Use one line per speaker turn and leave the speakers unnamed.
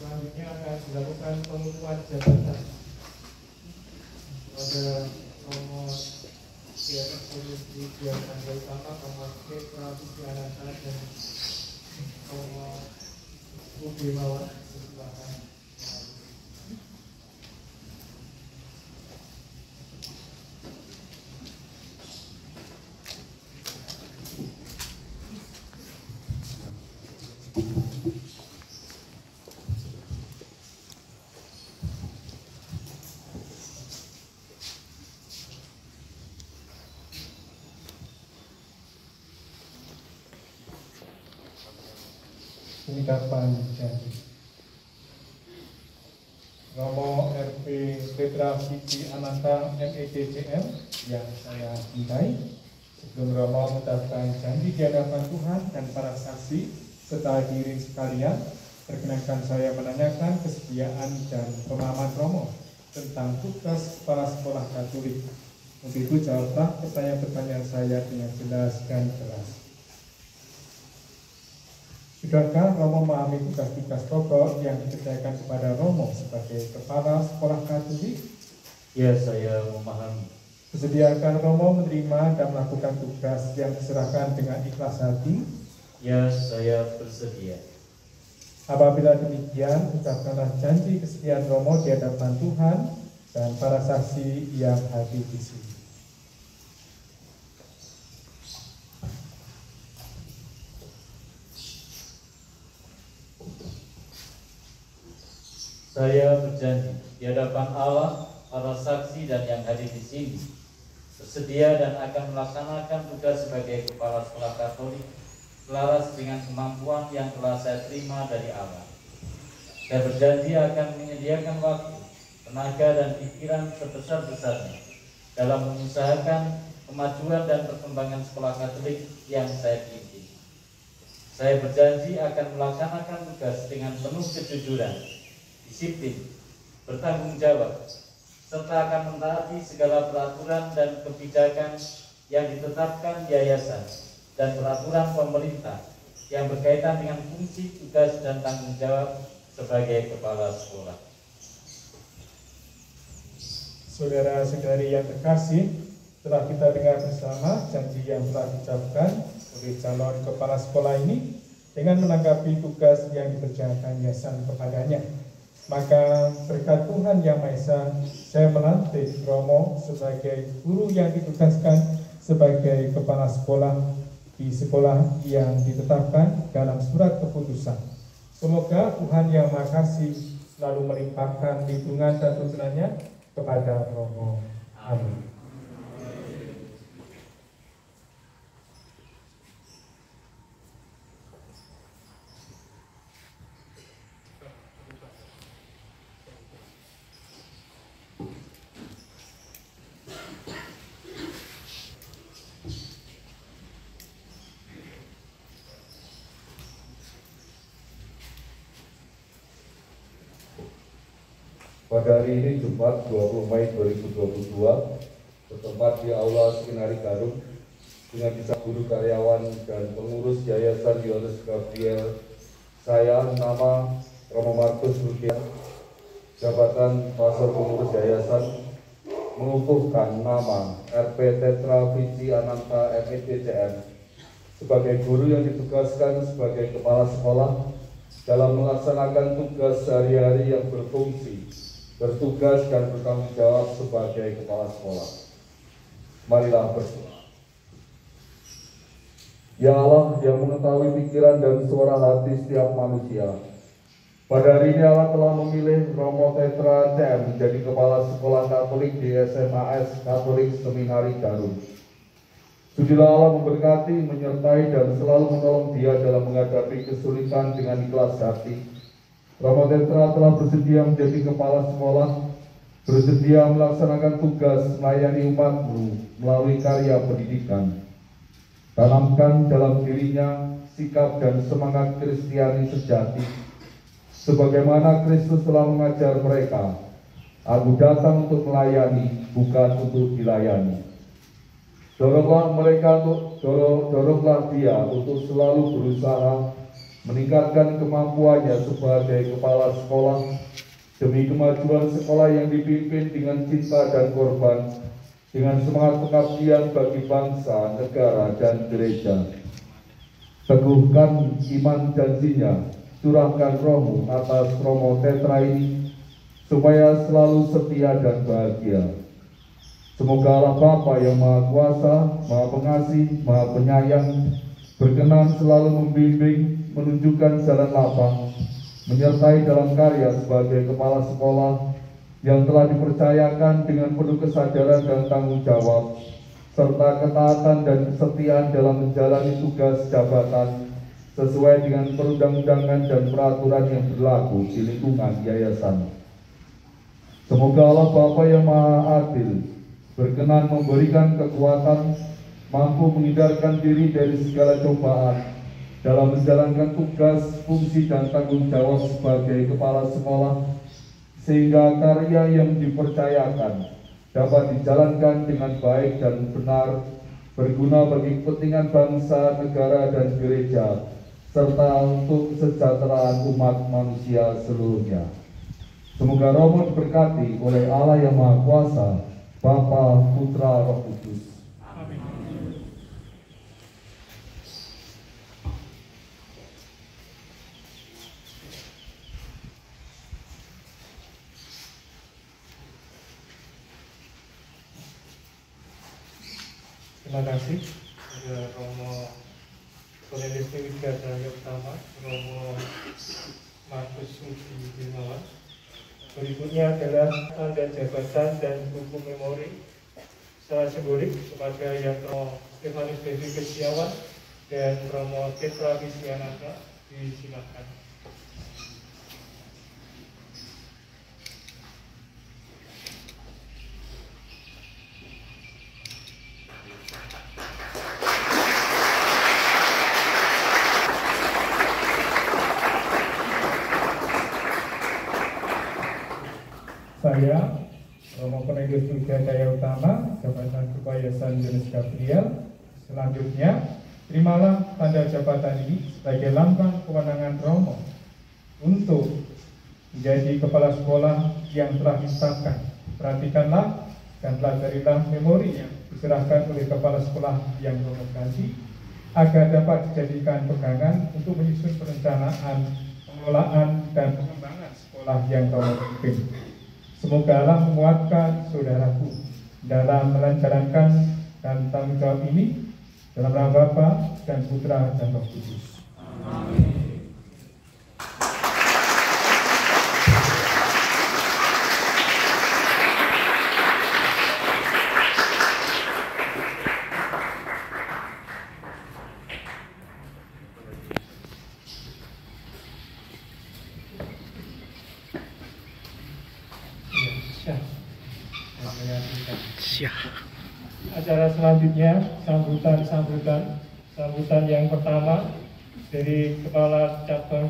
selanjutnya akan dilakukan pengukuhan jabatan pada nomor di Tangga Utama, nomor Petra Pujiananta dan nomor Budi Mawar. Silakan.
Ungkapan janji. Romo RP Petra Siti Ananta MEDCM yang saya cintai, sebelum Romo mengucapkan janji di hadapan Tuhan dan para saksi serta hadirin sekalian, perkenankan saya menanyakan kesetiaan dan pemahaman Romo tentang tugas kepala sekolah Katolik. Untuk itu jawablah pertanyaan-pertanyaan saya dengan jelas dan keras. Sudahkah Romo memahami tugas-tugas pokok yang dikerjakan kepada Romo sebagai kepala sekolah Katolik?
Ya, saya memahami.
Bersediakah Romo menerima dan melakukan tugas yang diserahkan dengan ikhlas hati?
Ya, saya bersedia.
Apabila demikian, ucapkanlah janji kesetiaan Romo di hadapan Tuhan dan para saksi yang hadir di sini.
Saya berjanji di hadapan Allah, para saksi dan yang hadir di sini, bersedia dan akan melaksanakan tugas sebagai kepala sekolah Katolik selaras dengan kemampuan yang telah saya terima dari Allah. Saya berjanji akan menyediakan waktu, tenaga dan pikiran sebesar-besarnya dalam mengusahakan kemajuan dan perkembangan sekolah Katolik yang saya pimpin. Saya berjanji akan melaksanakan tugas dengan penuh kejujuran, disiplin, bertanggung jawab, serta akan mentaati segala peraturan dan kebijakan yang ditetapkan yayasan dan peraturan pemerintah yang berkaitan dengan fungsi, tugas, dan tanggung jawab sebagai kepala sekolah.
Saudara-saudari yang terkasih, telah kita dengar bersama janji yang telah diucapkan oleh calon kepala sekolah ini dengan menanggapi tugas yang dikerjakan yayasan kepadanya. Maka berkat Tuhan Yang Maha Esa, saya melantik Romo sebagai guru yang ditugaskan sebagai kepala sekolah di sekolah yang ditetapkan dalam surat keputusan. Semoga Tuhan Yang Maha Kasih selalu melimpahkan lindungan dan tuntunannya kepada Romo. Amin.
Pada hari ini Jumat 20 Mei 2022 bertempat di Aula Skinari Garut dengan bisa guru karyawan dan pengurus Yayasan Yohanes Gabriel, saya nama Romo Markus Rudian, jabatan Pastor Pengurus Yayasan, mengukuhkan nama RP Petra Siti Ananta MEDCM sebagai guru yang ditugaskan sebagai kepala sekolah dalam melaksanakan tugas sehari-hari yang berfungsi, bertugas dan bertanggung jawab sebagai kepala sekolah. Marilah berdoa. Ya Allah yang mengetahui pikiran dan suara hati setiap manusia, pada hari ini Allah telah memilih Romo Petra CM menjadi kepala sekolah Katolik di SMAS Katolik Seminari Garut. Sudilah Allah memberkati, menyertai dan selalu menolong dia dalam menghadapi kesulitan dengan ikhlas hati. Romo Petra telah bersedia menjadi kepala sekolah, bersedia melaksanakan tugas melayani umatmu melalui karya pendidikan. Tanamkan dalam dirinya sikap dan semangat Kristiani sejati, sebagaimana Kristus telah mengajar mereka. Aku datang untuk melayani, bukan untuk dilayani. Doronglah dia untuk selalu berusaha meningkatkan kemampuannya sebagai kepala sekolah demi kemajuan sekolah yang dipimpin dengan cinta dan korban, dengan semangat pengabdian bagi bangsa, negara, dan gereja. Teguhkan iman janjinya, curahkan rohmu atas Romo Tetra ini, supaya selalu setia dan bahagia. Semoga Allah Bapa yang Maha Kuasa, Maha Pengasih, Maha Penyayang, berkenan selalu membimbing, menunjukkan jalan lapang, menyertai dalam karya sebagai kepala sekolah yang telah dipercayakan dengan penuh kesadaran dan tanggung jawab, serta ketaatan dan kesetiaan dalam menjalani tugas jabatan sesuai dengan perundang-undangan dan peraturan yang berlaku di lingkungan yayasan. Semoga Allah Bapa yang Maha Adil berkenan memberikan kekuatan, mampu menghindarkan diri dari segala cobaan dalam menjalankan tugas, fungsi, dan tanggung jawab sebagai kepala sekolah, sehingga karya yang dipercayakan dapat dijalankan dengan baik dan benar, berguna bagi kepentingan bangsa, negara, dan gereja, serta untuk kesejahteraan umat manusia seluruhnya. Semoga Romo diberkati oleh Allah yang Maha Kuasa, Bapa, Putra, Roh Kudus.
Terima kasih kepada Romo Cornelis Widyadaya Utama, Romo Markus Suci Dimawan. Berikutnya adalah tanda jabatan dan buku memori secara simbolik kepada yang Romo Stefanus Devi Kesiawan dan Romo Tetra Wisiananda. Disilakan.
Saya, Romo Cornelis Widyadaya Utama, Jabatan Ketua Yayasan Johannes Gabriel. Selanjutnya, terimalah tanda jabatan ini sebagai lambang kewenangan Romo untuk menjadi kepala sekolah yang telah ditetapkan. Perhatikanlah dan pelajarilah memori yang diserahkan oleh kepala sekolah yang Romo ganti, agar dapat dijadikan pegangan untuk menyusun perencanaan, pengelolaan, dan pengembangan sekolah yang Romo pimpin. Semoga Allah menguatkan saudaraku dalam menjalankan dan tanggung jawab ini dalam nama Bapa dan Putra dan Roh Kudus. Amin.
Acara selanjutnya sambutan yang pertama dari Kepala Cabang